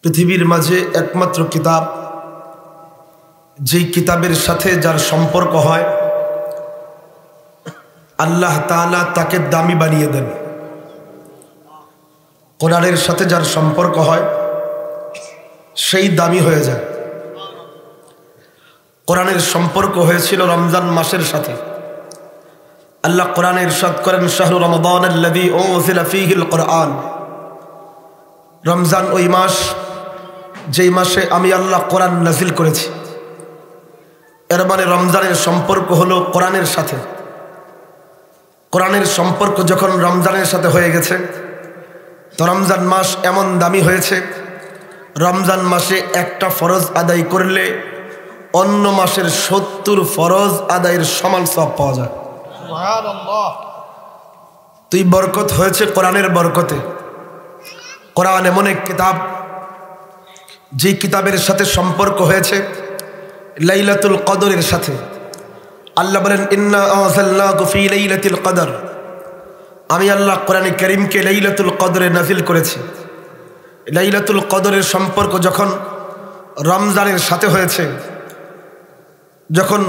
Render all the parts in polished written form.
পৃথিবীর মাঝে একমাত্র কিতাব যেই কিতাবের সাথে যার সম্পর্ক হয় আল্লাহ তাআলা তাকে দামি বানিয়ে দেন। কোরআনের সাথে যার সম্পর্ক হয় সেই দামি হয়ে যায়। কোরআনের সম্পর্ক হয়েছিল রমজান মাসের সাথে। আল্লাহ কোরআনে ইরশাদ করেন, শাহরু রমাদানাল্লাযী উনজিলা ফীহিল কুরআন। রমজান ওই মাস যেই মাসে আমি আল্লাহ কোরআন নাজিল করেছি। এর মানে রমজানের সম্পর্ক হলো কোরআনের সাথে। কোরআনের সম্পর্ক যখন রমজানের সাথে হয়ে গেছে তো রমজান মাস এমন দামি হয়েছে, রমজান মাসে একটা ফরজ আদায় করলে অন্য মাসের ৭০ ফরজ আদায়ের সমান সওয়াব পাওয়া যায়। সুবহানাল্লাহ। তুই বরকত হয়েছে কোরআনের বরকতে। কোরআন এমন এক কিতাব যে কিতাবের সাথে সম্পর্ক হয়েছে লাইলাতুল কদরের সাথে। আল্লাহ বলেন, ইন্না আনজালনাহু ফি লাইলাতিল কদর। আমি আল্লাহ কোরআনে কারীমকে লাইলাতুল কদরে নাজিল করেছি। লাইলাতুল কদরের সম্পর্ক যখন রমজানের সাথে হয়েছে, যখন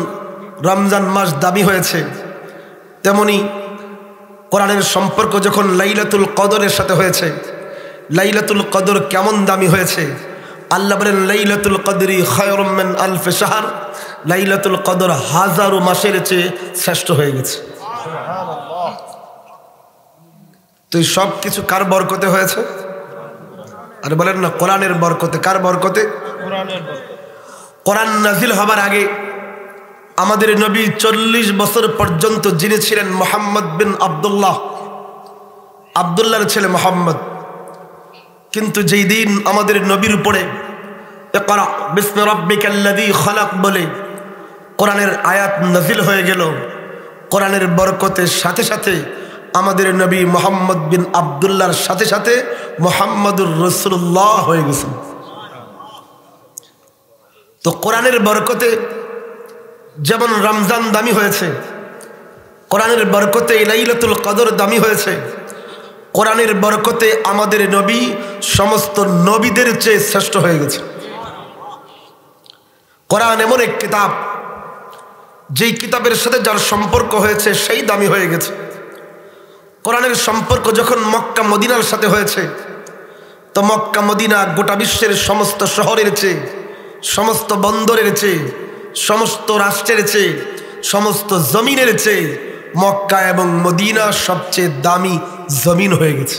রমজান মাস দামি হয়েছে, তেমনি কোরআনের সম্পর্ক যখন লাইলাতুল কদরের সাথে হয়েছে। লাইলাতুল কদর কেমন দামি হয়েছে? আল্লাহ বলেন, লাইলাতুল কদরি খায়রুম মিন আলফি শাহর। লাইলাতুল কদর হাজারো মাসের চেয়ে শ্রেষ্ঠ হয়ে গেছে। সুবহানাল্লাহ। তো সব কিছু কার বরকতে হয়েছে? আর বলেন না, কোরআনের বরকতে। কার বরকতে? কোরআনের বরকতে। কোরআন নাজিল হবার আগে আমাদের নবী ৪০ বছর পর্যন্ত যিনি ছিলেন মুহাম্মদ বিন আব্দুল্লাহ, আব্দুল্লাহর ছেলে মুহাম্মদ। কিন্তু যেই দিন আমাদের নবীর উপরে ইকরা বিসমি রাব্বিকাল্লাযী খালাক বলে কোরআনের আয়াত নাজিল হয়ে গেল, কোরআনের বরকতের সাথে সাথে আমাদের নবী মুহাম্মদ বিন আব্দুল্লাহর সাথে সাথে মুহাম্মদুর রাসূলুল্লাহ হয়ে গেছেন। তো কোরআনের বরকতে যেমন রমজান দামি হয়েছে, কোরআনের বরকতে লাইলাতুল কদর দামি হয়েছে। কোরআনের বরকতে আমাদের নবী সমস্ত নবীদের চেয়ে শ্রেষ্ঠ হয়ে গেছে। কোরআন এমন এক কিতাব যেই কিতাবের সাথে যার সম্পর্ক হয়েছে সেই দামি হয়ে গেছে। কোরআনের সম্পর্ক যখন মক্কা মদিনার সাথে হয়েছে তো মক্কা মদিনা গোটা বিশ্বের সমস্ত শহরের চেয়ে, সমস্ত বন্দরের চেয়ে, সমস্ত রাষ্ট্রের চেয়ে, সমস্ত জমিনের চেয়ে মক্কা এবং মদিনা সবচেয়ে দামি জমিন হয়ে গেছে।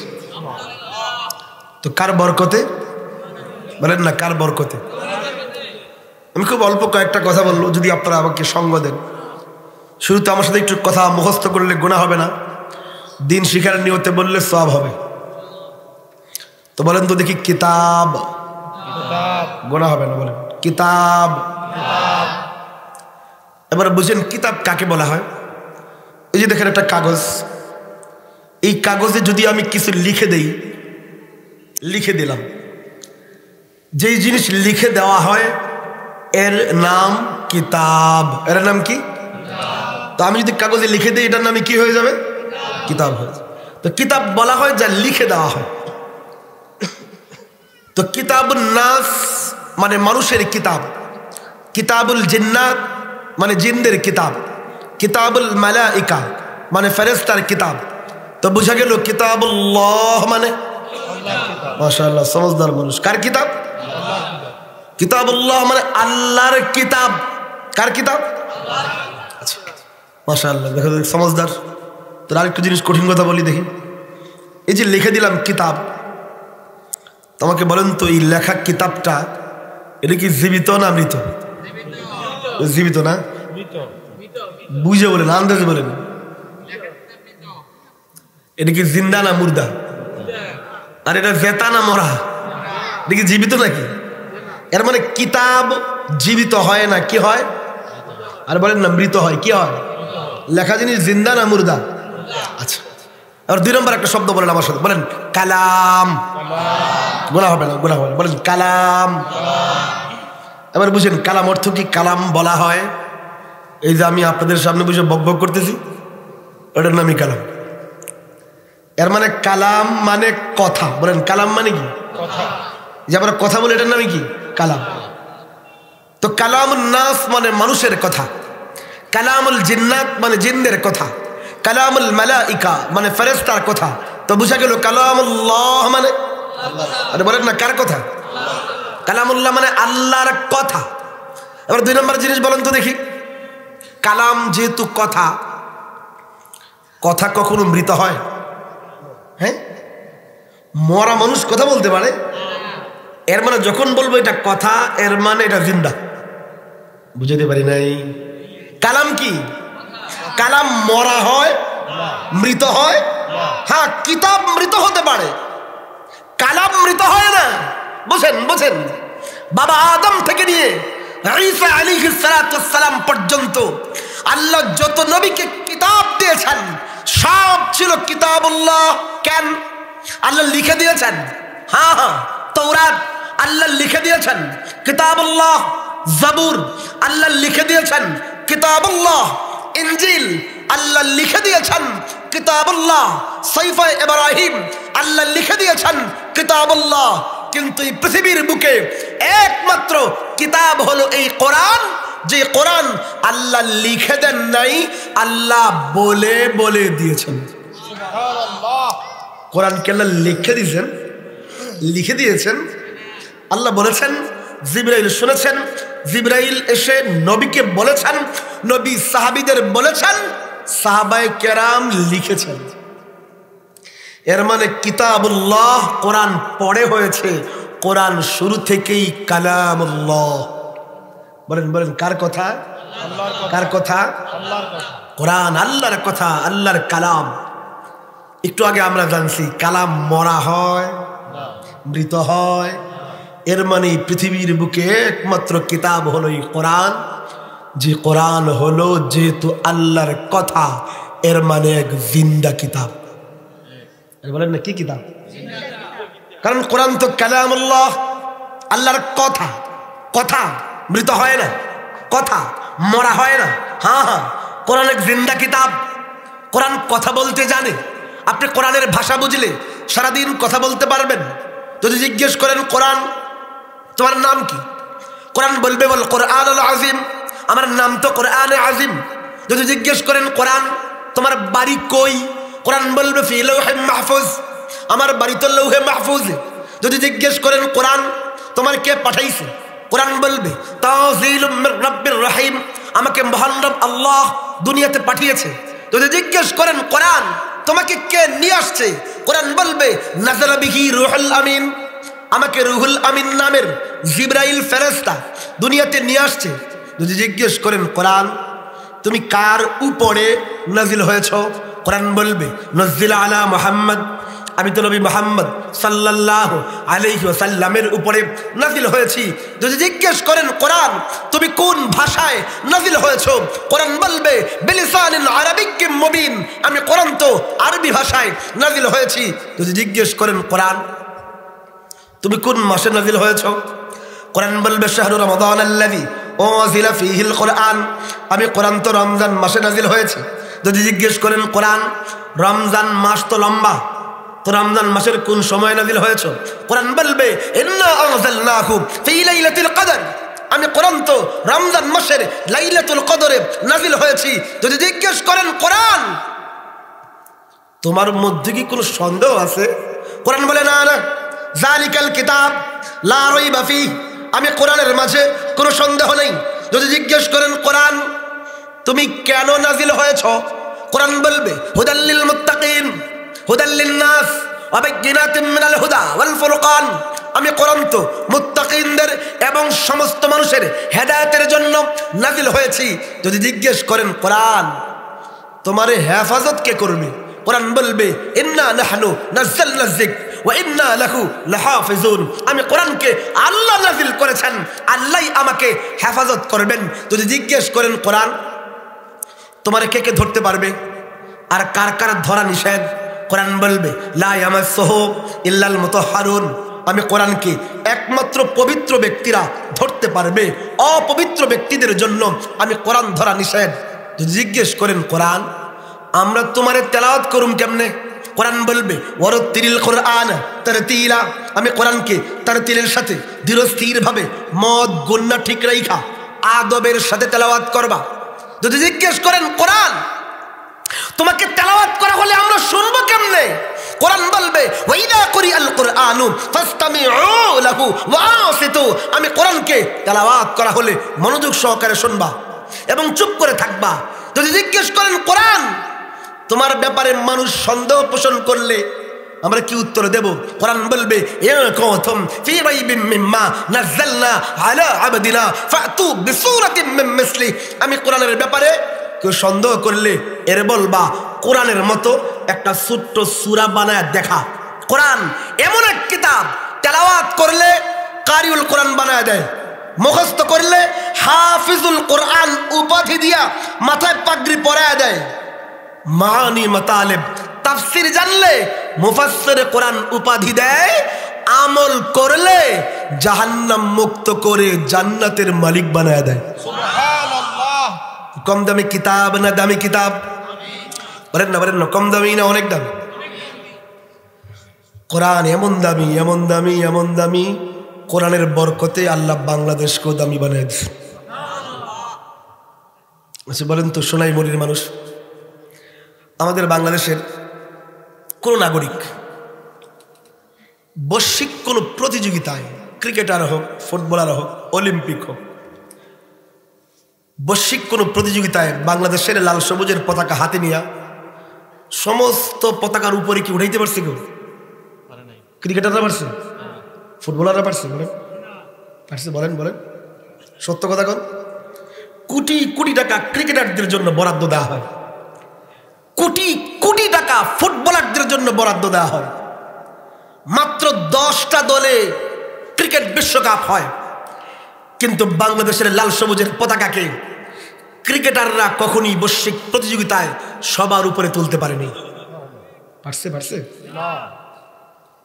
তো কার বরকতে? বলেন না, কার বরকতে? আমি খুব অল্প কয়েকটা কথা বলবো, যদি আপনারা আমাকে সঙ্গ দেন। শুরুতে আমার সাথে একটু কথা মুখস্থ করলে গুনাহ হবে না, দিন শিখার নিয়তে বললে সওয়াব হবে। তো বলেন তো দেখি, কিতাব। গুনাহ হবে না, বলেন কিতাব। এবার বুঝেন কিতাব কাকে বলা হয়। এই যে দেখেন একটা কাগজ, এই কাগজে যদি আমি কিছু লিখে দেই, লিখে দিলাম, যেই জিনিস লিখে দেওয়া হয় এর নাম কিতাব। এর নাম কি? তো আমি যদি কাগজে লিখে দিই এটার নামে কি হয়ে যাবে? কিতাব হয়ে যাবে। তো কিতাব বলা হয় যা লিখে দেওয়া হয়। তো কিতাবুন নাস মানে মানুষের কিতাব, কিতাবুল জিন্নাত মানে জিনদের কিতাব, কিতাবুল মালাইকা মানে ফেরেশতার কিতাব। তো বুঝা গেল কিতাবুল্লাহ মানে মাশাআল্লাহ সমঝদার মানুষ। কার কিতাব? কিতাবুল্লাহ মানে আল্লাহর কিতাব। কার কিতাব? আচ্ছা মাশাআল্লাহ, দেখো সমঝদার। তো আরেকটু জিনিস কঠিন কথা বলি দেখি। এই যে লিখে দিলাম কিতাব, তোমাকে বলেন তো এই লেখা কিতাবটা এটা কি জীবিত না মৃত? জীবিত না? বুঝে বলেন, আন্দাজে বলেন, এটা কি জিন্দা না মুর্দা? আর এটা জেতা না মরা? এটা কি জীবিত নাকি? এর মানে কিতাব জীবিত হয় না, কি হয়? আর বলেন না মৃত হয়। কি হয়? লেখা জিনিস জিন্দা না মুর্দা? আচ্ছা, আর ২ নম্বর একটা শব্দ বলেন আমার সাথে, বলেন কালাম। গুনাহ হবে না, গুনাহ হবে না, বলেন কালাম। এবার বুঝেন কালাম অর্থ কি। কালাম বলা হয় এই যে আমি আপনাদের সামনে বসে বকবক করতেছি, ওটার নামই কালাম। এর মানে কালাম মানে কথা। বলেন কালাম মানে কি? কথা। যে আমরা কথা বলি, এটার নামই কি? কালাম। তো কালামুন নাস মানে মানুষের কথা, কালামুল জিন্নাত মানে জিনদের কথা, কালামুল মালাইকা মানে ফেরেশতার কথা। তো বুঝা গেল কালামুল্লাহ মানে আরে বলেন না কার কথা? কালামুল্লাহ মানে আল্লাহর কথা। এবার 2 নম্বর জিনিস বলেন তো দেখি, কালাম যেহেতু কথা, কথা কখনো মৃত হয়? হ্যাঁ, মরা মানুষ কথা বলতে পারে? এর মানে যখন বলবো এটা কথা, এর মানে এটা জিন্দা। বুঝাতে পারি নাই? কালাম কি? কালাম মরা হয়, মৃত হয়? হ্যাঁ, কিতাব মৃত হতে পারে, কালাম মৃত হয় না। বুঝেন বুঝেন, বাবা আদম থেকে নিয়ে ঈসা আলাইহিস সালাম পর্যন্ত আল্লাহ যত নবীকে কিতাব দিয়েছেন সব ছিল কিতাবুল্লাহ। কেন? আল্লাহ লিখে দিয়েছেন। হ্যাঁ হ্যাঁ, তাওরাত আল্লাহ লিখে দিয়েছেন কিতাবুল্লাহ, জাবুর আল্লাহ লিখে দিয়েছেন কিতাবুল্লাহ, ইনজিল আল্লাহ লিখে দিয়েছেন কিতাবুল্লাহ, সাইফা ইব্রাহিম আল্লাহ লিখে দিয়েছেন কিতাবুল্লাহ। কিন্তু এই পৃথিবীর বুকে একমাত্র কিতাব হলো এই কোরআন, যে কোরআন আল্লাহ লিখে দেন নাই, আল্লাহ বলে বলে দিয়েছেন। কোরআন কে আল্লাহ লিখে দিয়েছেন, লিখে দিয়েছেন। আল্লাহ বলেছেন, জিবরাইল শুনেছেন, জিবরাইল এসে নবীকে বলেছেন, নবী সাহাবীদের বলেছেন, সাহাবায়ে কেরাম লিখেছেন। এর মানে কিতাবুল্লাহ কোরআন পড়ে হয়েছে, কোরআন শুরু থেকেই কালামুল্লাহ। বলেন বলেন কার কথা? কার কথা? কোরআন আল্লাহর কথা, আল্লাহর কালাম। একটু আগে আমরা জানছি কালাম মরা হয়, মৃত হয়। এর মানে পৃথিবীর বুকে একমাত্র কিতাব হলো এই কোরআন, যে কোরআন হলো যেহেতু আল্লাহর কথা, এর মানে এক জিন্দা কিতাব। বলেন না কি কিতাব? কারণ কোরআন তো কালামুল্লাহ, আল্লাহর কথা। কথা মৃত হয় না, কথা মরা হয় না। হ্যাঁ হ্যাঁ, কোরআন এক জিন্দা কিতাব। কোরআন কথা বলতে জানে। আপনি কোরআনের ভাষা বুঝলে সারাদিন কথা বলতে পারবেন। যদি জিজ্ঞেস করেন কোরআন তোমার নাম কি, কোরআন বলবে বল কোরআনুল আজিম, আমার নাম তো কোরআনে আজিম। যদি জিজ্ঞেস করেন কোরআন তোমার বাড়ি কই, কোরআন বলবে ফি লাউহে মাহফুজ, আমার বাড়ি তো লৌহে মাহফুজ। যদি জিজ্ঞেস করেন কোরআন তোমার কে পাঠাইছে, কোরআন বলবে তানজিলুম মির রাব্বির রহিম, আমাকে মহান রব আল্লাহ দুনিয়াতে পাঠিয়েছে। যদি জিজ্ঞেস করেন কোরআন তোমাকে কে নিয়ে আসছে, কোরআন বলবে নাযালা বিহি রুহুল আমিন, আমাকে রুহুল আমিন নামের জিবরাইল ফেরেশতা দুনিয়াতে নিয়ে আসছে। যদি জিজ্ঞেস করেন কোরআন তুমি কার উপরে নাজিল হয়েছ, কোরআন বলবে নজ্জিলা আলা মুহাম্মদ, আমি তো নবী মুহাম্মদ সাল্লাল্লাহু আলাইহি ওয়াসাল্লামের উপরে নাজিল হয়েছি। যদি জিজ্ঞেস করেন কোরআন তুমি কোন ভাষায় নাজিল হয়েছো, কোরআন বলবে বিলিসানিন আরাবিয়্যিম মুবিন, আমি কোরআন তো আরবি ভাষায় নাজিল হয়েছি। যদি জিজ্ঞেস করেন কোরআন তুমি কোন মাসে নাজিল হয়েছো, কোরআন বলবে শাহরু রমাদান আল্লাযী উনজিলা ফীহিল কোরআন, আমি কোরআন তো রমজান মাসে নাজিল হয়েছে। যদি জিজ্ঞেস করেন কোরআন রমজান মাস তো লম্বা, তো রমজান মাসের কোন সময় নাজিল হয়েছে, কোরআন বলবে ইন্না আনজালনাহু ফী লাইলাতুল কদর, আমি কোরআন তো রমজান মাসের লাইলাতুল কদরে নাজিল হয়েছি। যদি জিজ্ঞেস করেন কোরআন তোমার মধ্যে কি কোনো সন্দেহ আছে, কোরআন বলে না না, যালিকাল কিতাব লা রাইবা ফীহ, আমি কোরআনের মাঝে কোনো সন্দেহ নেই। যদি জিজ্ঞেস করেন কোরআন তুমি কেন নাজিল হয়েছ, কোরআন বলবে হুদাল লিল মুত্তাকিন হুদাল লিন নাস ওয়া বাইয়িনাতিন মিনাল হুদা ওয়াল ফুরকান, আমি কোরআন তো মুত্তাকিনদের এবং সমস্ত মানুষের হেদায়েতের জন্য নাজিল হয়েছি। যদি জিজ্ঞেস করেন কোরআন তোমার হেফাজত কে করবে, কোরআন বলবে ইন্না নাহনু নাযালনা যিকর ওয়া ইন্না লাহু লাহাফিজুন, আমি কোরআনকে আল্লাহ নাজিল করেছেন, আল্লাহই আমাকে হেফাজত করবেন। যদি জিজ্ঞেস করেন কোরআন তোমার কে কে ধরতে পারবে আর কার কার ধরা নিষেধ, কোরআন বলবে লা ইয়ামাসসুহু ইল্লাল মুতাহহারুন, আমি কোরআনকে একমাত্র পবিত্র ব্যক্তিরা ধরতে পারবে, অপবিত্র ব্যক্তিদের জন্য আমি কোরআন ধরা নিষেধ। যদি জিজ্ঞেস করেন কোরআন আমরা তোমারে তেলাওয়াত করুম কেমনে, কোরআন বলবে ওয়ারাত্তিলিল কোরআন তারতিলা, আমি কোরআনকে তার তিলের সাথে ধীরস্থিরভাবে মদ গুন্না ঠিক রাইখা আদবের সাথে তেলাওয়াত করবা। যদি জিজ্ঞেস করেন কোরআন তোমাকে তেলাওয়াত করা হলে আমরা শুনবো কেমনে, কোরআন বলবে ওয়াইদা কুরিআল কুরআনু ফাসতামিউ লাহু ওয়া আনসিতু, আমি কোরআনকে তেলাওয়াত করা হলে মনোযোগ সহকারে শুনবা এবং চুপ করে থাকবা। যদি জিজ্ঞেস করেন কোরআন তোমার ব্যাপারে মানুষ সন্দেহ পোষণ করলে আমরা কি উত্তর দেব, কোরআন বলবে ইয়াকুতুম ফি রাইবিম মিম্মা নাযালনা আলা আবদিনা ফাতু বিসূরাতিন মিন মিসলি, আমি কোরআনের ব্যাপারে কেউ সন্দেহ করলে এর বলবা কোরআনের মতো একটা ছোট্ট সূরা বানায় দেখা। কোরআন এমন এক কিতাব তেলাওয়াত করলে কারিউল কোরআন বানায় দেয়, মুখস্থ করলে হাফিজুল কোরআন উপাধি দিয়া মাথায় পাগড়ি পরায় দেয়, মানি মাতালিব তাফসীর জানলে মুফাসসির কোরআন উপাধি দেয়, আমল করলে জাহান্নাম মুক্ত করে জান্নাতের মালিক বানায় দেয়। সুবহানাল্লাহ। কম দামি কিতাব না দামি কিতাব? বলেন না কম দামি না অনেক দামি? কোরআন এমন দামি এমন দামি এমন দামি, কোরআনের বরকতে আল্লাহ বাংলাদেশকেও দামি বানিয়ে দিয়েছে। আচ্ছা বলেন তো, সোনাইমুড়ির মানুষ, আমাদের বাংলাদেশের কোন নাগরিক বৈশ্বিক কোন প্রতিযোগিতায়, ক্রিকেটার হোক, ফুটবলার হোক, অলিম্পিক হোক, বৈশ্বিক কোন প্রতিযোগিতায় বাংলাদেশের লাল সবুজের পতাকা হাতে নিয়ে সমস্ত পতাকার উপরে কি উঠাইতে পারছে কেউ? ক্রিকেটাররা পারছে? ফুটবলাররা পারছে? বলেন পারছে? বলেন বলেন সত্য কথা কন। কোটি কোটি টাকা ক্রিকেটারদের জন্য বরাদ্দ দেওয়া হয়, কোটি কোটি টাকা ফুটবলারদের জন্য বরাদ্দ দেওয়া হয়, মাত্র 10টা দলে ক্রিকেট বিশ্বকাপ হয়, কিন্তু বাংলাদেশের লাল সবুজের পতাকাকে ক্রিকেটাররা কখনই বৈশ্বিক প্রতিযোগিতায় সবার উপরে তুলতে পারেনি। পারছে? পারছে?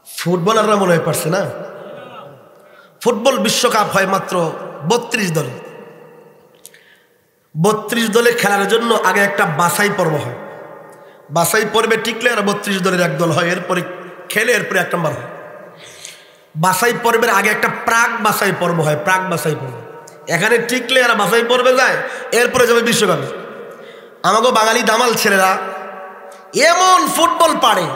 ফুটবলাররা মনে হয় পারছে না। ফুটবল বিশ্বকাপ হয় মাত্র 32 দলে, 32 দলে খেলার জন্য আগে একটা বাছাই পর্ব হয়, বাছাই পর্বে টিকলে আর 32 দলের এক দল হয়, এরপরে খেলে এরপরে 1 নম্বর হয়। বাছাই পর্বের আগে একটা প্রাক বাছাই পর্ব হয়, প্রাক বাছাই পর্ব, এখানে টিকলে আর বাছাই পর্বে যায়, এরপরে যাবে বিশ্বকাপে। আমাকে বাঙালি দামাল ছেলেরা এমন ফুটবল পারে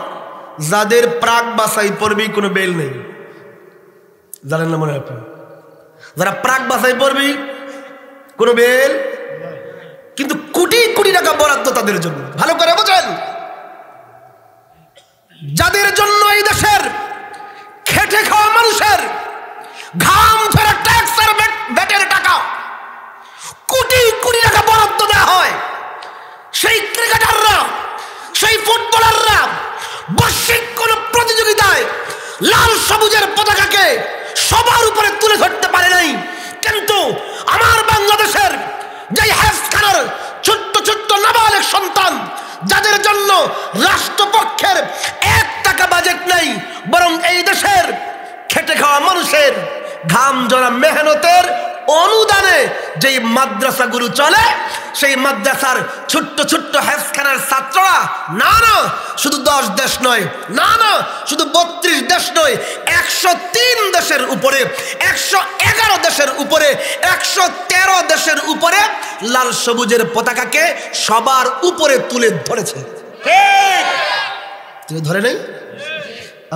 যাদের প্রাক বাছাই পর্বেই কোনো বেল নেই, জানেন না মনে হয়? যারা প্রাক বাছাই পর্বেই কোনো বেল, কিন্তু কোটি কোটি টাকা বরাদ্দ তাদের জন্য। ভালো করে বোঝেন, যাদের জন্য এই দেশের খেটে খাওয়া মানুষের ঘাম ঝরা ট্যাক্সের ব্যাটের টাকা কোটি কোটি টাকা বরাদ্দ দেওয়া হয়, সেই ক্রিকেটাররা, সেই ফুটবলাররা বৈশ্বিক কোন প্রতিযোগিতায় লাল সবুজের পতাকাকে সবার উপরে তুলে ধরতে পারে নাই। কিন্তু আমার বাংলাদেশের যেই হাফখানার ছোট্ট ছোট্ট নাবালক সন্তান, যাদের জন্য রাষ্ট্রপক্ষের 1 টাকা বাজেট নেই, বরং এই দেশের খেটে খাওয়া মানুষের ঘাম ঝরা মেহনতের অনুদানে যেই মাদ্রাসাগুলো চলে, সেই মাদ্রাসার ছোট্ট ছোট্ট হাফখানার ছাত্ররা না শুধু 10 দেশ নয়, না শুধু 32 দেশ নয়, 103 দেশের উপরে, 111 দেশের উপরে, 113 দেশের উপরে লাল সবুজের পতাকাকে সবার উপরে তুলে ধরেছে। তুলে ধরে নেই?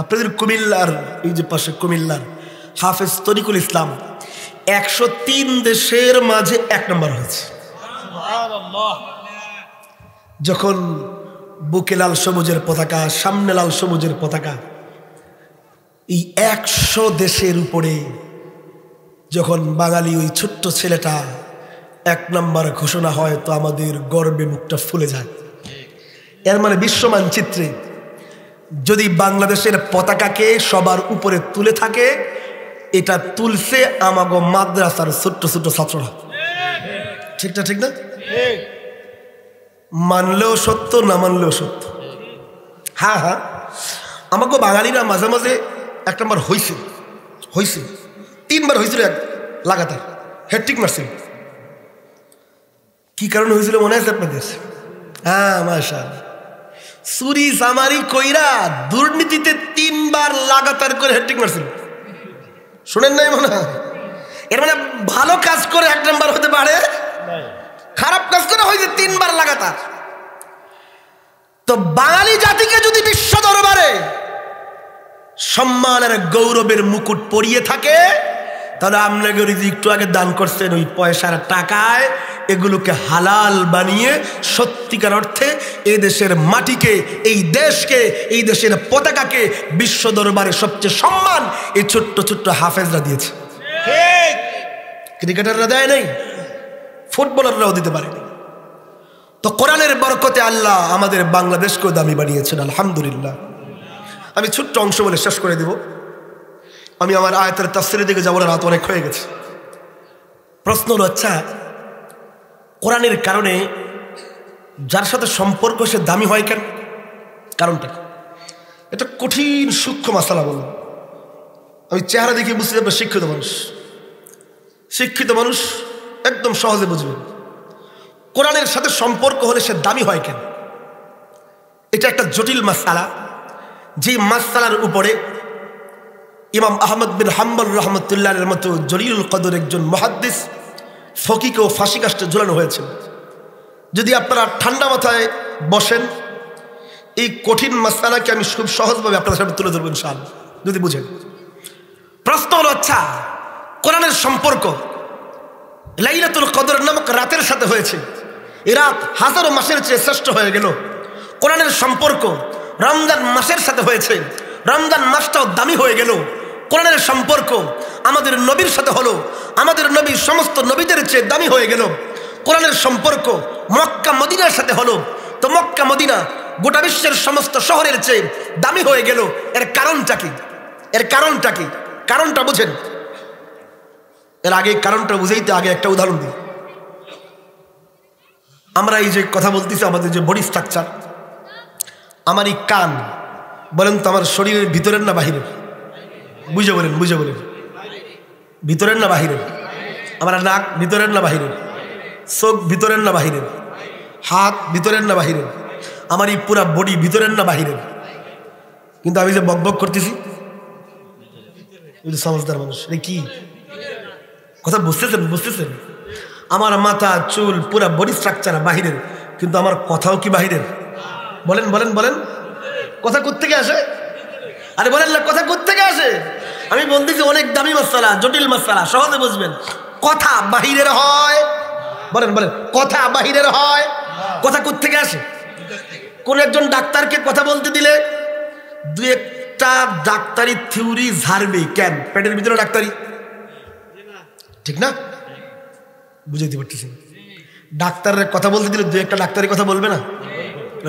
আপনাদের কুমিল্লার, এই যে পাশে কুমিল্লার হাফেজ তরিকুল ইসলাম 103 দেশের মাঝে 1 নম্বর হয়েছে। যখন বুকে লাল সবুজের পতাকা, সামনে লাল সবুজের পতাকা, এই 100 দেশের উপরে যখন বাঙালি ওই ছোট্ট ছেলেটা 1 নম্বর ঘোষণা হয়, তো আমাদের গর্বে মুখটা ফুলে যায়। এর মানে বিশ্ব মানচিত্রে যদি বাংলাদেশের পতাকাকে সবার উপরে তুলে থাকে, এটা তুলছে আমাগো মাদ্রাসার ছোট্ট ছোট্ট ছাত্ররা। ঠিক না? ঠিক না? মানলেও সত্য, না মানলেও সত্য। হ্যাঁ হ্যাঁ, আমাকে বাঙালিরা মাঝে মাঝে 1 নম্বর হয়েছে, 3 বার হয়েছিল লাগাতার, হ্যাট্রিক মারছিল। কি কারণে হয়েছিল মনে আছে আপনাদের? হ্যাঁ মাশাআল্লাহ, চুরি চামারি কইরা দুর্নীতিতে 3 বার লাগাতার করে হ্যাট্রিক মারছিল। শুনেন নাই মনে হয়? এর মানে ভালো কাজ করে 1 নাম্বার হতে পারে, খারাপ কাজ করে হয়েছে 3 বার লাগাতার। তো বাঙালি জাতিকে যদি বিশ্ব দরবারে সম্মান আর গৌরবের মুকুট পরিয়ে থাকে, তাহলে আপনাকে একটু আগে দান করছেন ওই পয়সার টাকায় এগুলোকে হালাল বানিয়ে সত্যিকার অর্থে এই দেশের মাটিকে, এই দেশকে, এই দেশের পতাকাকে বিশ্ব দরবারে সবচেয়ে সম্মান এই ছোট্ট ছোট্ট হাফেজরা দিয়েছে। ক্রিকেটাররা দেয় নাই, ফুটবলাররাও দিতে পারেনি। তো কোরআনের বরকতে আল্লাহ আমাদের বাংলাদেশকেও দামি বানিয়েছেন, আলহামদুলিল্লাহ। আমি ছোট্ট অংশ বলে শেষ করে দেব। আমি আমার আয়াতের তাফসীরের দিকে যাবো না, রাত অনেক হয়ে গেছে। প্রশ্ন হলো, আচ্ছা কোরআনের কারণে যার সাথে সম্পর্ক সে দামি হয় কেন? কারণটা কি? এটা কঠিন সূক্ষ্ম মাসালা বললাম। আমি চেহারা দেখে বুঝতে যাবো শিক্ষিত মানুষ, শিক্ষিত মানুষ একদম সহজে বুঝবেন কোরআনের সাথে সম্পর্ক হলে সে দামি হয় কেন। এটা একটা জটিল মাসালা, যে মাসালার উপরে ইমাম আহমদ বিন হাম্বল রহমতুল্লাহের মতো জলিলুল কদর একজন মুহাদ্দিস ফকিহকেও ফাঁসি কাস্টে ঝুলানো হয়েছিল। যদি আপনারা ঠান্ডা মাথায় বসেন, এই কঠিন মাসালাকে আমি খুব সহজভাবে আপনাদের সামনে তুলে ধরবো ইনশাআল্লাহ, যদি বুঝেন। প্রশ্ন হলো, আচ্ছা কোরআনের সম্পর্ক লাইলাতুল কদর নামক রাতের সাথে হয়েছে, এ রাত হাজারো মাসের চেয়ে শ্রেষ্ঠ হয়ে গেল। কোরআনের সম্পর্ক রমজান মাসের সাথে হয়েছে, রমজান মাসটাও দামি হয়ে গেল। কোরআনের সম্পর্ক আমাদের নবীর সাথে হলো, আমাদের নবী সমস্ত নবীদের চেয়ে দামি হয়ে গেল। কোরআনের সম্পর্ক মক্কা মদিনার সাথে হলো, তো মক্কা মদিনা গোটা বিশ্বের সমস্ত শহরের চেয়ে দামি হয়ে গেল। এর কারণটা কি? এর কারণটা কি? কারণটা বুঝেন। এর আগে কারণটা বুঝাইতে আগে একটা উদাহরণ দিই। আমরা এই যে কথা বলতেছি, আমাদের যে বডি স্ট্রাকচার, আমার এই কান বলেন তো আমার শরীরের ভিতরের না বাহিরের? বুঝে বলেন, বুঝে বলেন, ভিতরের না বাহিরের? আমার নাক ভিতরের না বাহিরের? চোখ ভিতরের না বাহিরের? হাত ভিতরের না বাহিরের? আমার এই পুরা বডি ভিতরের না বাহিরের? কিন্তু আমি যে বকবক করতেছি, সমঝদার মানুষ, কি কথা বুঝতেছেন? বুঝতেছেন? আমার মাথা চুল পুরা বডি স্ট্রাকচার বাহিরের, কিন্তু আমার কথাও কি বাহিরের? বলেন বলেন বলেন, কথা কোত্থেকে আসে? আরে বলেন না, কথা কোত্থেকে আসে? আমি বলতেছি অনেক দামি মাসালা, জটিল মাসালা, সহজে বুঝবেন। কথা বাহিরের হয়, বলেন বলেন, কথা বাহিরের হয়। কথা কোত্থেকে আসে? কোন একজন ডাক্তারকে কথা বলতে দিলে 2-1টা ডাক্তারি থিওরি ঝাড়বে কেন? পেটের ভিতরে ডাক্তারি, ঠিক না? বুঝাইতে পারতেছি? ডাক্তারের কথা বলতে দিলে 2-1টা ডাক্তারি কথা বলবে না,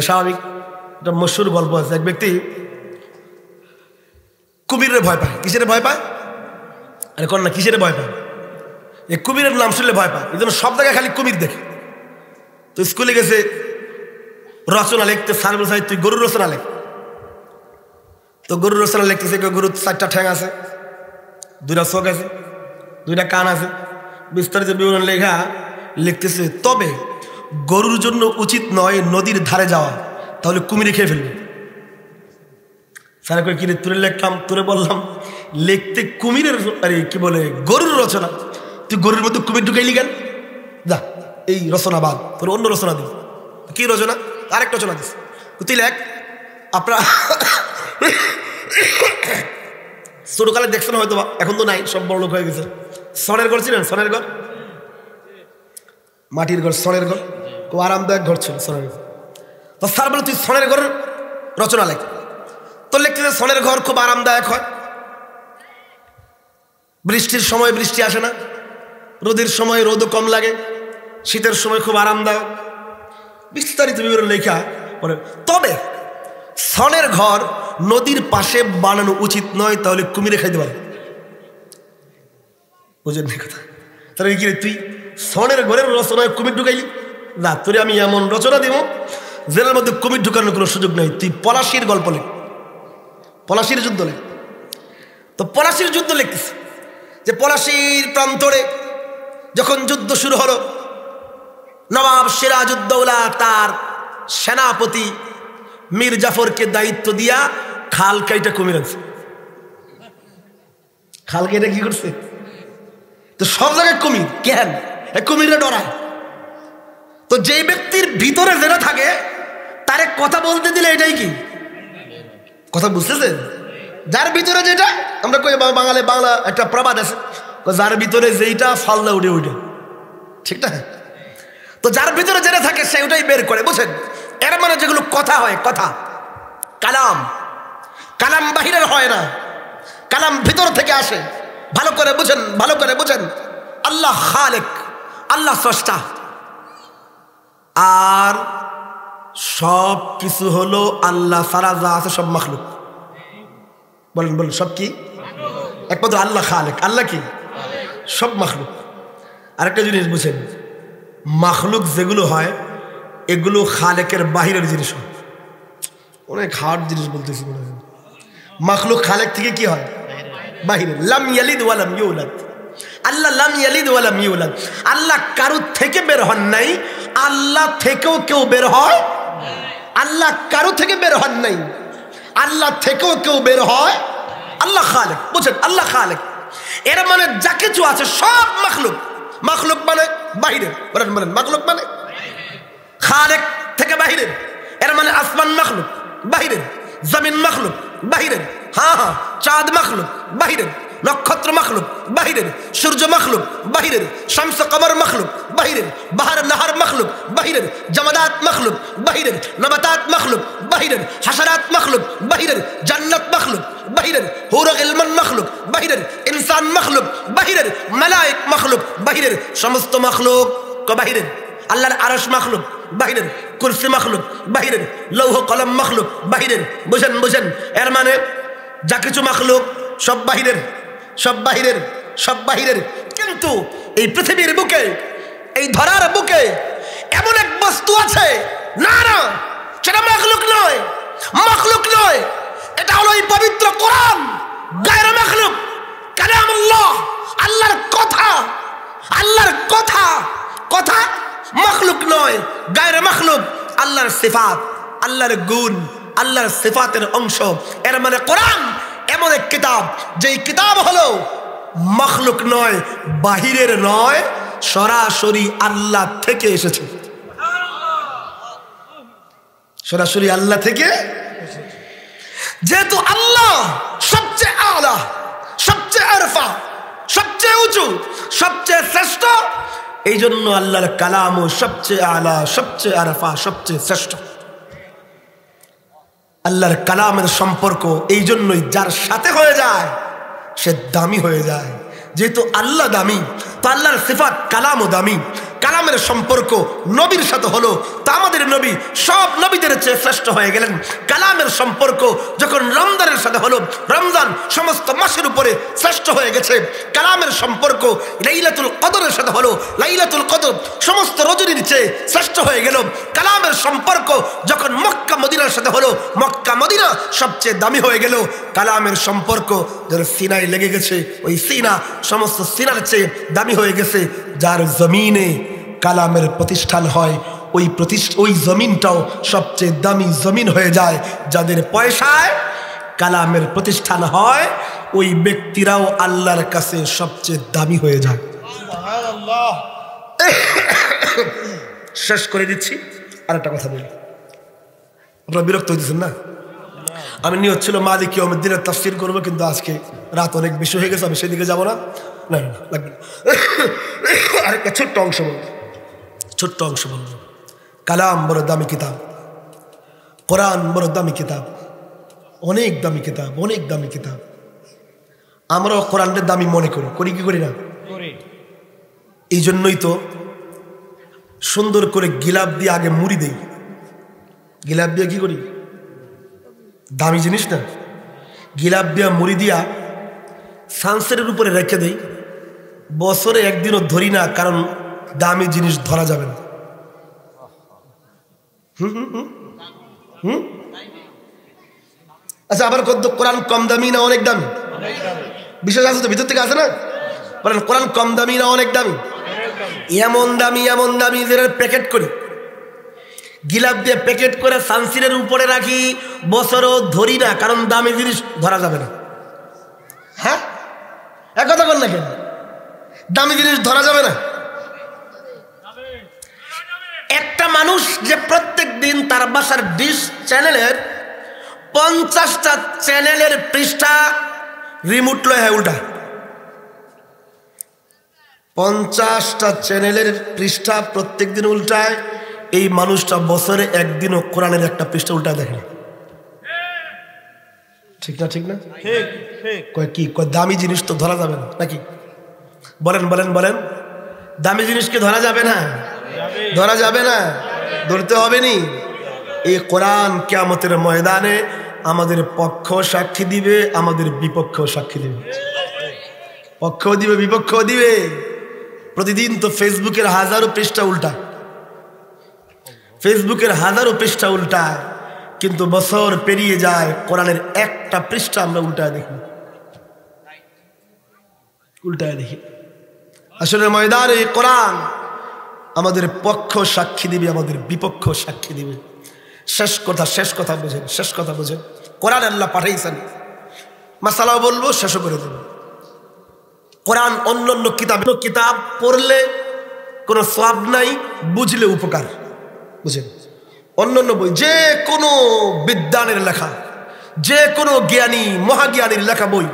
স্বাভাবিক। এটা মশহুর গল্প আছে, এক ব্যক্তি কুমিরের ভয় পায়। কিসের ভয় পায়? আরে কোন না, কিসের ভয় পায়? এই কুমিরের নাম শুনলে ভয় পায়, এই জন্য সব জায়গায় খালি কুমির দেখে। তো স্কুলে গেছে রচনা লিখতে, স্যার বলছে তুই গরুর রচনা লেখ। তো গরুর রচনা লিখতেছে, গরুর 4টা ঠ্যাং আছে, 2টা চোখ আছে, 2টা কান আছে, বিস্তারিত বিবরণ লেখা লিখতেছে। তবে গরুর জন্য উচিত নয় নদীর ধারে যাওয়া, তাহলে কুমিরে খেয়ে ফেলবে। স্যার কই কিরে তুলে লিখলাম, তোরে বললাম লিখতে কুমিরের, আরে কি বলে গরুর রচনা, তুই গরুর মধ্যে কুমির ঢুকাইলি কেন? যা এই রচনা বাদ, তোর অন্য রচনা দিই। কি রচনা? আরেক রচনা দিস, তুই লেখ। আপনারা ছোটকালে দেখছেন হয়তো, এখন তো নাই, সব বড় লোক হয়ে গেছে। সনের ঘর ছিলেন? সনের ঘর, মাটির ঘর, সনের ঘর, খুব আরামদায়ক ঘর ছিল সনের ঘর। তো স্যার বলে তুই সনের ঘর রচনা লেখ। তো লিখতেছে সনের ঘর খুব আরামদায়ক হয়, বৃষ্টির সময় বৃষ্টি আসে না, রোদের সময় রোদও কম লাগে, শীতের সময় খুব আরামদায়ক, বিস্তারিত বিবরণ লেখা পরে। তবে সনের ঘর নদীর পাশে বানানো উচিত নয়, তাহলে কুমিরে খাইতে পারে। বুঝেন না কথা? তাহলে কি তুই সনের ঘরের রচনায় কুমির ঢুকাইলি? না, তোরে আমি এমন রচনা দিব যেটার মধ্যে কুমির ঢুকানোর কোনো সুযোগ নেই। তুই পলাশির গল্প লেখ, পলাশির যুদ্ধ লেখ। তো পলাশির যুদ্ধ লিখতেছে যে পলাশির প্রান্তরে যখন যুদ্ধ শুরু হলো, নবাব সিরাজউদ্দৌলা তার সেনাপতি মীর জাফরকে দায়িত্ব দিয়া খাল কাইটা কুমির আনছে। খাল কাইটা কি করছে? তো সব জায়গায় কুমির কেন? কুমিরে ডরায়। তো যে ব্যক্তির ভিতরে যেটা থাকে তারে কথা বলতে দিলে এটাই কি কথা, বুঝতেছেন? যার ভিতরে যেটা, আমরা কই বাঙালি বাংলা একটা প্রবাদ আছে, যার ভিতরে যেইটা ফালনা উঠে উঠে, ঠিক না? তো যার ভিতরে যেটা থাকে সে ওটাই বের করে, বুঝেন? এর মানে যেগুলো কথা হয়, কথা কালাম, কালাম বাহিরের হয় না, কালাম ভিতর থেকে আসে। ভালো করে বুঝেন, ভালো করে বুঝেন। আল্লাহ খালেক, আল্লাহ স্রষ্টা, আর সব কিছু হলো আল্লাহ ছাড়া যা আছে সব মাখলুক। বলেন বলেন, সব কি? একমাত্র আল্লাহ খালেক। আল্লাহ কি? সব মাখলুক। আরেকটা জিনিস বুঝেন, মাখলুক যেগুলো হয় এগুলো খালেকের বাহিরের জিনিস হয়। অনেক হার্ড জিনিস বলতেছি মনে হয়। মাখলুক খালেক থেকে কি হয়? বাহিরে। লাম ইয়ালিদ ওয়া লাম ইউলাদ, আল্লাহ লাম ইয়ালিদ ওয়া লাম ইউলাদ, আল্লাহ কারো থেকে বের হন নাই, আল্লাহ থেকেও কেউ বের হয়। আল্লাহ কারো থেকে বের হন নাই, আল্লাহ থেকেও কেউ বের হয়। আল্লাহ খালেক, বুঝেন? আল্লাহ খালেক এর মানে যা কিছু আছে সব মাখলুক। মাখলুক মানে বাহিরে, বলেন বলেন, মাখলুক মানে খালেক থেকে বাহিরের। এর মানে আসমান মাখলুক বাহিরের, জমিন মাখলুক বাহিরের, হ্যাঁ হ্যাঁ, চাঁদ মাখলুক বাহিরের, নক্ষত্র মাখলুক বাহিরের, সূর্য মাখলুক বাহিরের, শামস কমর মাখলুক বাহিরের, বাহার নাহার মাখলুক বাহিরের, জামাদাত মাখলুক বাহিরের, নবাতাত মাখলুক বাহিরের, হাসারাত মাখলুক বাহিরের, জান্নাত মাখলুক বাহিরের, হুর ইলমান মাখলুক বাহিরের, ইনসান মাখলুক বাহিরের, মালায়েক মাখলুক বাহিরের, সমস্ত মাখলুক বাহিরের। আল্লাহর আরশ মাখলুক বাহিরের, কুরসি মাখলুক বাহিরের, লৌহ কলম মাখলুক বাহিরের। বুঝেন বুঝেন? এর মানে যা কিছু মাখলুক সব বাহিরের, সব বাহিরের, সব বাহিরের। কিন্তু এই পৃথিবীর বুকে, এই ধরার বুকে এমন এক বস্তু আছে, না না সেটা মাখলুক নয়, মাখলুক নয়, এটা হলো এই পবিত্র কোরআন। গায়রে মাখলুক, কালামুল্লাহ, আল্লাহর কথা, আল্লাহর কথা। কথা মাখলুক নয়, গায়রে মাখলুক। আল্লাহর সিফাত, আল্লাহর গুণ, আল্লাহর সিফাতের অংশ। এর মানে কোরআন এমন এক কিতাব, যেই কিতাব হলো মাখলুক নয়, বাহিরের নয়, সরাসরি আল্লাহ থেকে এসেছে। সরাসরি আল্লাহ থেকে। যেহেতু আল্লাহ সবচেয়ে আলা, সবচেয়ে আরফা, সবচেয়ে উঁচু, সবচেয়ে শ্রেষ্ঠ, এই জন্য আল্লাহর কালামও সবচেয়ে আলা, সবচেয়ে আরফা, সবচেয়ে শ্রেষ্ঠ। আল্লাহর কালামের সম্পর্ক এই জন্যই যার সাথে হয়ে যায় সে দামি হয়ে যায়। যেহেতু আল্লাহ দামি, তো আল্লাহর সিফাত কালামও দামি। কালামের সম্পর্ক নবীর সাথে হলো, তা আমাদের নবী সব নবীদের চেয়ে শ্রেষ্ঠ হয়ে গেলেন। কালামের সম্পর্ক যখন রমজানের সাথে হলো, রমজান সমস্ত মাসের উপরে শ্রেষ্ঠ হয়ে গেছে। কালামের সম্পর্ক লাইলাতুল কদরের সাথে হলো, লাইলাতুল কদর সমস্ত রজনীর চেয়ে শ্রেষ্ঠ হয়ে গেল। কালামের সম্পর্ক যখন মক্কা মদিনার সাথে হলো, মক্কা মদিনা সবচেয়ে দামি হয়ে গেল। কালামের সম্পর্ক যার সিনায় লেগে গেছে, ওই সিনা সমস্ত সিনার চেয়ে দামি হয়ে গেছে। যার জমিনে কালামের প্রতিষ্ঠান হয়, ওই জমিনটাও সবচেয়ে দামি জমিন হয়ে যায়। যাদের পয়সায় কালামের প্রতিষ্ঠান হয়, ওই ব্যক্তিরাও আল্লাহর কাছে সবচেয়ে দামি হয়ে যায়। শেষ করে দিচ্ছি, আর একটা কথা বলি। আপনারা বিরক্ত হইতেছেন না? আমি নিয়ত ছিল মালিক ইয়াউমিদ্দিনের তাফসীর করবো, কিন্তু আজকে রাত অনেক বেশি হয়ে গেছে, আমি সেদিকে যাবো না। না লাগবে। আরেকটা ছোট্ট অংশ বলবো, ছোট্ট অংশ বলবো। কালাম বড় দামি কিতাব, কোরআন বড় দামি কিতাব, অনেক দামি কিতাব, অনেক দামি কিতাব। আমরাও কোরআনটা দামি মনে করি, করি কি করি না? এই জন্যই তো সুন্দর করে গিলাপ দিয়ে আগে মুড়ি দেই। গিলাপ দিয়ে কি করি? দামি জিনিস না, গিলাপ দিয়া মুড়ি দিয়া সানসেটের উপরে রেখে দেই। বছরে একদিনও ধরি না, কারণ দামি জিনিস ধরা যাবে না। আচ্ছা, আবার কোরআন কম দামি না অনেক দামি? বিশেষ আছে তো, ভিতর থেকে আছে না? বলেন কোরআন কম দামি না অনেক দামি? এমন দামি, এমন দামি যে প্যাকেট করি, গিলাপ দিয়ে প্যাকেট করে সানসিলের উপরে রাখি, বছরও ধরি না, কারণ দামি জিনিস ধরা যাবে না। হ্যাঁ, এক কথা বল না কেন? দামি জিনিস ধরা যাবে না। একটা মানুষ যে প্রত্যেক দিন তার বাসার ডিশ চ্যানেলের 50টা চ্যানেলের পৃষ্ঠা রিমোট লয় উল্টা, 50টা চ্যানেলের পৃষ্ঠা প্রত্যেক দিন উল্টায়, এই মানুষটা বছরে একদিনও কোরআনের একটা পৃষ্ঠা উল্টায় দেখে। ঠিক না? ঠিক না? কয় কি কয় দামি জিনিস তো ধরা যাবে না নাকি? বলেন বলেন বলেন, দামি জিনিস কি ধরা যাবে না? ধরা যাবে না, ধরতে হবে নি। এই কোরআন কিয়ামতের ময়দানে আমাদের পক্ষ সাক্ষী দিবে, আমাদের বিপক্ষ সাক্ষী দিবে। পক্ষ দিবে, বিপক্ষ দিবে। প্রতিদিন তো ফেসবুকের হাজারো পৃষ্ঠা উল্টা, ফেসবুকের হাজারো পৃষ্ঠা উল্টা, কিন্তু বছর পেরিয়ে যায় কোরআনের একটা পৃষ্ঠা আমরা উল্টায় দেখি, উল্টায় দেখি। আসলে ময়দানে কোরআন আমাদের পক্ষ সাক্ষী দিবে, আমাদের বিপক্ষ সাক্ষী দিবে। শেষ কথা বোঝেন, শেষ কথা বোঝেন। কোরআন আল্লাহ পাঠাইছেন, মাসালাও বলবো, শেষও করে দেব। কোরআন অন্যান্য কিতাব পড়লে কোনো সওয়াব নাই, বুঝলে উপকার। বুঝেন, অন্যান্য বই, যে কোনো বিদ্বানের লেখা, যে কোনো জ্ঞানী মহাজ্ঞানীর লেখা বই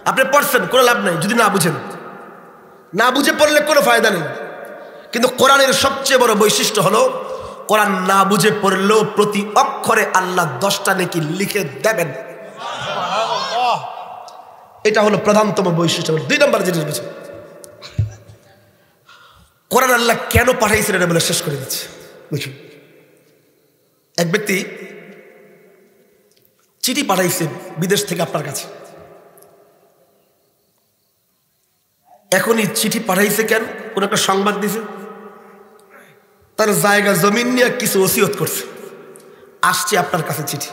আপনি পড়ছেন, কোনো লাভ নাই যদি না বুঝেন। না বুঝে পড়লে কোনো ফায়দা নেই। কিন্তু কোরআনের সবচেয়ে বড় বৈশিষ্ট্য হলো, কোরআন না বুঝে পড়লেও প্রতি অক্ষরে আল্লাহ 10টা নেকি লিখে দেবেন। এটা হলো প্রধানতম বৈশিষ্ট্য। 2 নম্বর জিনিস বুঝে, কোরআন আল্লাহ কেন পাঠাইছেন এটা বলে শেষ করে দিচ্ছে। বুঝুন, এক ব্যক্তি চিঠি পাঠাইছে বিদেশ থেকে আপনার কাছে। এখনই চিঠি পাঠাইছে কেন? কোন একটা সংবাদ দিছে, তার জায়গা জমিন নিয়ে কিছু ওসিয়ত করছে, আসছে আপনার কাছে চিঠি।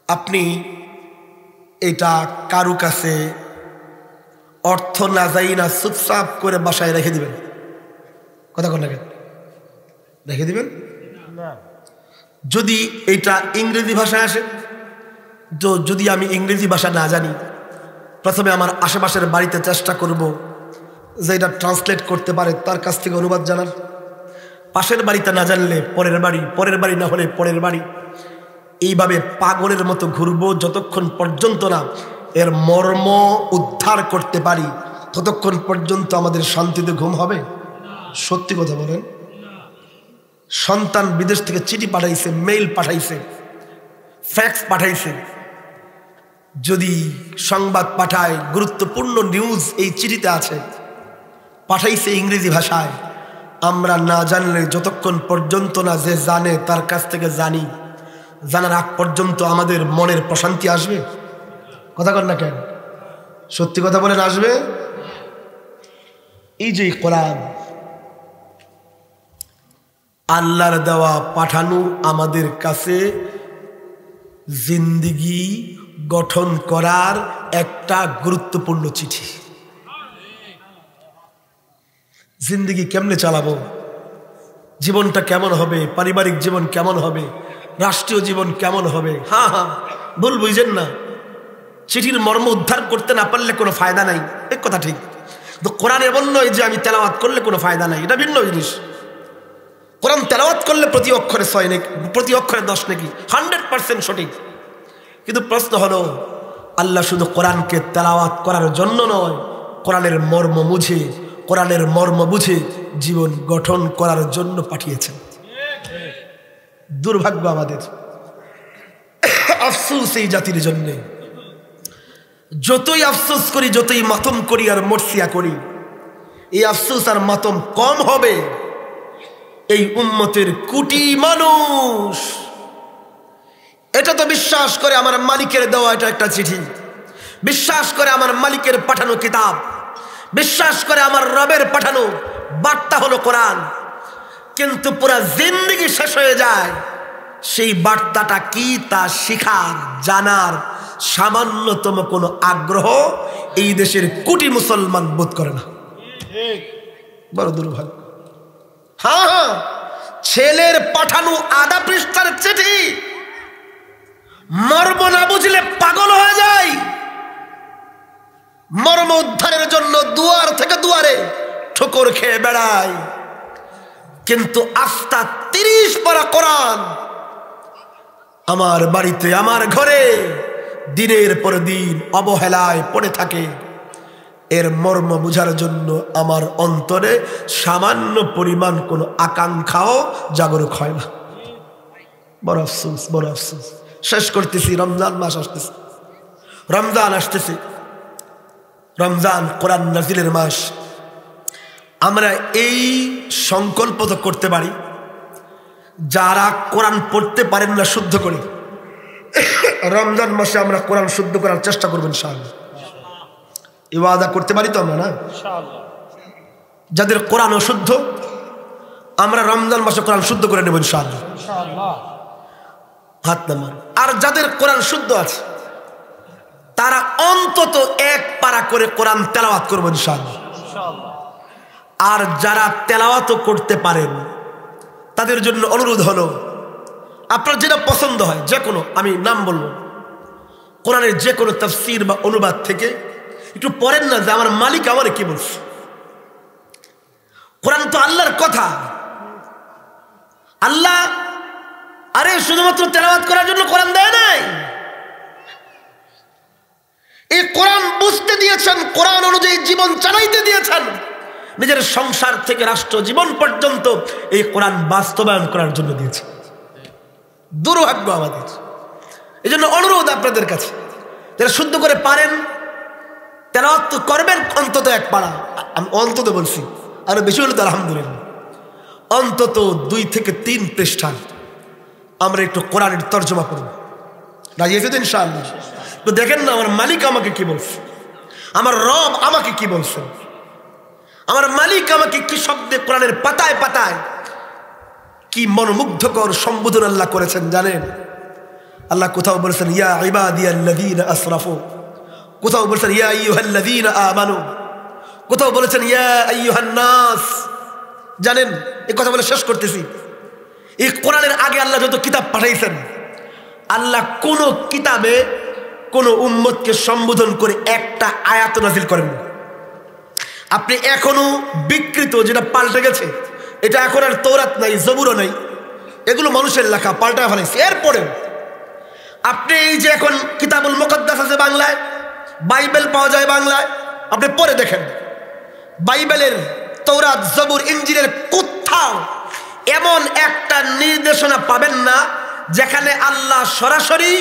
আপনি এটা কারু কাছে অর্থ না যাই না চুপচাপ করে বাসায় রেখে দিবেন? কথা কন না কেন? রেখে দিবেন? যদি এটা ইংরেজি ভাষায় আসে, তো যদি আমি ইংরেজি ভাষা না জানি, প্রথমে আমার আশেপাশের বাড়িতে চেষ্টা করব যে এটা ট্রান্সলেট করতে পারে তার কাছ থেকে অনুবাদ জানার। পাশের বাড়িতে না জানলে পরের বাড়ি, পরের বাড়ি না হলে পরের বাড়ি, এইভাবে পাগলের মতো ঘুরবো যতক্ষণ পর্যন্ত না এর মর্ম উদ্ধার করতে পারি, ততক্ষণ পর্যন্ত আমাদের শান্তিতে ঘুম হবে। সত্যি কথা বলেন। সন্তান বিদেশ থেকে চিঠি পাঠাইছে, মেইল পাঠাইছে, ফ্যাক্স পাঠাইছে, যদি সংবাদ পাঠায়, গুরুত্বপূর্ণ নিউজ এই চিঠিতে আছে, পাঠাইছে ইংরেজি ভাষায়, আমরা না জানলে যতক্ষণ পর্যন্ত না যে জানে তার কাছ থেকে জানি, জানার আগ পর্যন্ত আমাদের মনের প্রশান্তি আসবে? কথা কর না কেন? সত্যি কথা বলেন, আসবে? এই যে কোরআন আল্লাহর দেওয়া পাঠানো আমাদের কাছে জিন্দেগি গঠন করার একটা গুরুত্বপূর্ণ চিঠি। জিন্দেগি কেমনে চালাবো, জীবনটা কেমন হবে, পারিবারিক জীবন কেমন হবে, রাষ্ট্রীয় জীবন কেমন হবে। হ্যাঁ হ্যাঁ, ভুল বুঝেন না, চিঠির মর্ম উদ্ধার করতে না পারলে কোনো ফায়দা নাই, এক কথা ঠিক। তো কোরআন এমন নয় যে আমি তেলাওয়াত করলে কোনো ফায়দা নাই, এটা ভিন্ন জিনিস। কোরআন তেলাওয়াত করলে প্রতি অক্ষরে 6 নেকি, প্রতি অক্ষরে 10 নেকি, 100% সঠিক। কিন্তু প্রশ্ন হলো, আল্লাহ শুধু কোরআনকে তেলাওয়াত করার জন্য নয়, কোরআনের মর্ম বুঝে, কোরআনের মর্ম বুঝে জীবন গঠন করার জন্য পাঠিয়েছেন। দুর্ভাগ্য আমাদের, আফসোস এই জাতির জন্য। যতই আফসোস করি, যতই মাতম করি আর মর্সিয়া করি, এই আফসোস আর মাতম কম হবে। এই উম্মতের কোটি মানুষ এটা তো বিশ্বাস করে আমার মালিকের দেওয়া এটা একটা চিঠি, বিশ্বাস করে আমার মালিকের পাঠানো কিতাব, বিশ্বাস করে আমার রবের পাঠানো বার্তা হলো কোরআন, কিন্তু পুরা জিন্দেগি শেষ হয়ে যায় সেই বার্তাটা কি তা শিখার, জানার সামান্যতম কোনো আগ্রহ এই দেশের কোটি মুসলমান বোধ করে না। বড় দুর্ভাগ্য। হ্যাঁ, ছেলের পাঠানো আধা পৃষ্ঠার চিঠি মর্ম না বুঝলে পাগল হয়ে যায়। মর্ম উদ্ধারের জন্য দুয়ার থেকে দুয়ারে ঠোকর খেয়ে বেড়ায়, কিন্তু আস্তা 30 পারা কোরআন আমার বাড়িতে আমার ঘরে দিনের পর দিন অবহেলায় পড়ে থাকে। এর মর্ম বুঝার জন্য আমার অন্তরে সামান্য পরিমাণ কোনো আকাঙ্ক্ষাও জাগরুক হয় না। বড় আফসোস, বড় আফসোস। শেষ করতেছি, রমজান মাস আসতেছে, রমজান আসতেছে, রমজান কোরআন নাজিলের মাস। আমরা এই সংকল্প তো করতে পারি, যারা কোরআন পড়তে পারেন না শুদ্ধ করে, রমজান মাসে আমরা কোরআন শুদ্ধ করার চেষ্টা করবো ইনশাআল্লাহ। ইবাদত করতে পারি তো আমরা, না? যাদের কোরআন অশুদ্ধ, আমরা রমজান মাসে কোরআন শুদ্ধ করে নেব ইনশাআল্লাহ। হাত নামান। আর যাদের কোরআন শুদ্ধ আছে, তারা অন্তত 1 পারা করে কোরআন তেলাওয়াত করবো ইনশাআল্লাহ। আর যারা তেলাওয়াত করতে পারেন, তাদের জন্য অনুরোধ হলো, আপনার যেটা পছন্দ হয়, যে কোনো, আমি নাম বলবো, কোরআনের যে কোনো তাফসীর বা অনুবাদ থেকে একটু পড়েন না, যে আমার মালিক আমার কি বলছে। কোরআন তো আল্লাহর কথা। আল্লাহ আরে শুধুমাত্র তেলাওয়াত করার জন্য কোরআন দেয় নাই, এই কোরআন বুঝতে দিয়েছেন, কোরআন অনুযায়ী জীবন চালাইতে দিয়েছেন। নিজের সংসার থেকে রাষ্ট্র জীবন পর্যন্ত এই কোরআন বাস্তবায়ন করার জন্য দিয়েছে। দুর্ভাগ্য আমাদের। এই জন্য অনুরোধ আপনাদের কাছে, যারা শুদ্ধ করে পারেন তেলাওয়াত করবেন, অন্তত 1 পারা। আমি অন্তত বলছি, আরো বেশি হলে তো আলহামদুলিল্লাহ। অন্তত 2 থেকে 3 পৃষ্ঠা আমরা একটু কোরআনের তর্জমা করব। রাজি আছে তো ইনশাআল্লাহ? তো দেখেন না আমার মালিক আমাকে কি বলছে, আমার রব আমাকে কি বলছেন, আমার মালিক আমাকে কি শব্দে কোরআনের পাতায় পাতায় কি মনোমুগ্ধকর সম্বোধন আল্লাহ করেছেন জানেন? আল্লাহ কোথাও বলেছেন ইয়া ইবাদিয়াল্লাযীনা আসরাফু, কোথাও বলেছেন ইয়া আইয়ুহাল্লাযীনা আমানু, কোথাও বলেছেন ইয়া আইয়ুহান নাস। জানেন, এই কথা বলে শেষ করতেছি, এই কোরআনের আগে আল্লাহ যত কিতাব পাঠাইছেন, আল্লাহ কোন কিতাবে কোন উম্মতকে সম্বোধন করে একটা আয়াত নাজিল করেন। আপনি এখনো বিকৃত, যেটা পাল্টে গেছে, এটা এখন আর তৌরাত নাই, জবুরও নাই, এগুলো মানুষের লেখা, পাল্টা ফেলাইছে। এরপরে আপনি এই যে এখন কিতাবুল মুকাদ্দাস আছে বাংলায়, বাইবেল পাওয়া যায় বাংলায়, আপনি পড়ে দেখেন, বাইবেলের, তৌরাত, জবুর, ইনজিলের কোথাও এমন একটা নির্দেশনা পাবেন না যেখানে আল্লাহ সরাসরি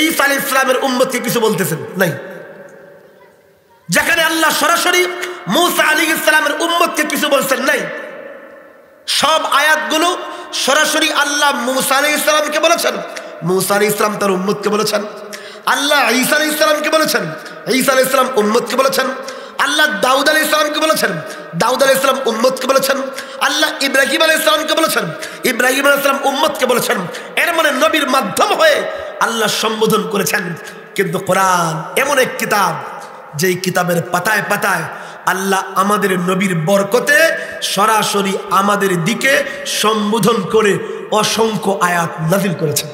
ঈসা আলাইহিস সালামের উম্মতকে কিছু বলতেছেন, নাই। যেখানে আল্লাহ সরাসরি মূসা আলাইহিস সালামের উম্মতকে কিছু বলছেন, নাই। সব আয়াতগুলো সরাসরি আল্লাহ মূসা আলাইহিস সালামকে বলেছেন, মূসা আলাইহিস সালাম তার উম্মতকে বলেছেন। আল্লাহ ঈসা আলাইহিস সালামকে বলেছেন, ঈসা আলাইহিস সালাম উম্মতকে বলেছেন। আল্লাহ দাউদ আলাইহিস সালামকে বলেছেন, দাউদ আলাইহিস সালাম উম্মতকে বলেছেন। আল্লাহ ইব্রাহিম আলাইহিস সালামকে বলেছেন, ইব্রাহিম আলাইহিস সালাম উম্মতকে বলেছেন। এর মানে নবীর মাধ্যম হয়ে আল্লাহ সম্বোধন করেছেন। কিন্তু কোরআন এমন এক কিতাব, যেই কিতাবের পাতায় পাতায় আল্লাহ আমাদের নবীর বরকতে সরাসরি আমাদের দিকে সম্বোধন করে অসংখ্য আয়াত নাযিল করেছেন।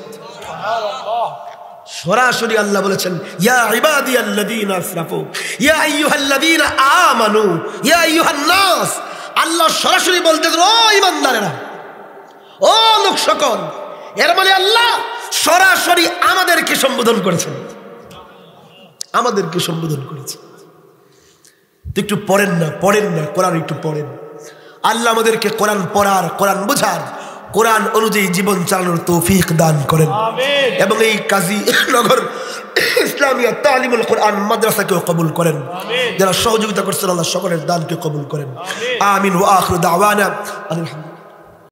সরাসরি আল্লাহ বলেছেন ইয়া ইবাদিয়াল্লাযীনা আসরাফু ইয়া আইয়ুহাল্লাযীনা আমানু ইয়া আইয়ুহান নাস। আল্লাহ সরাসরি বলতেছেন, ও ঈমানদারেরা, ও লোক সকল। এর মানে আল্লাহ সরাসরি আমাদেরকে সম্বোধন করেছেন, আমাদেরকে সম্বোধন করেছেন। তো একটু পড়েন না, পড়েন না কোরআন, একটু পড়েন। আল্লাহ আমাদেরকে কোরআন পড়ার, কোরআন বোঝার, কোরআন অনুযায়ী জীবন চালানোর তৌফিক দান করেন। এবং এই কাজী নগর ইসলামিয়া তালিমুল কোরআন মাদ্রাসাকেও কবুল করেন। যারা সহযোগিতা করছেন আল্লাহ সকলের দানকে কবুল করেন। আমিন ওয়া আখিরু দাওয়ানা আলহামদুলিল্লাহ।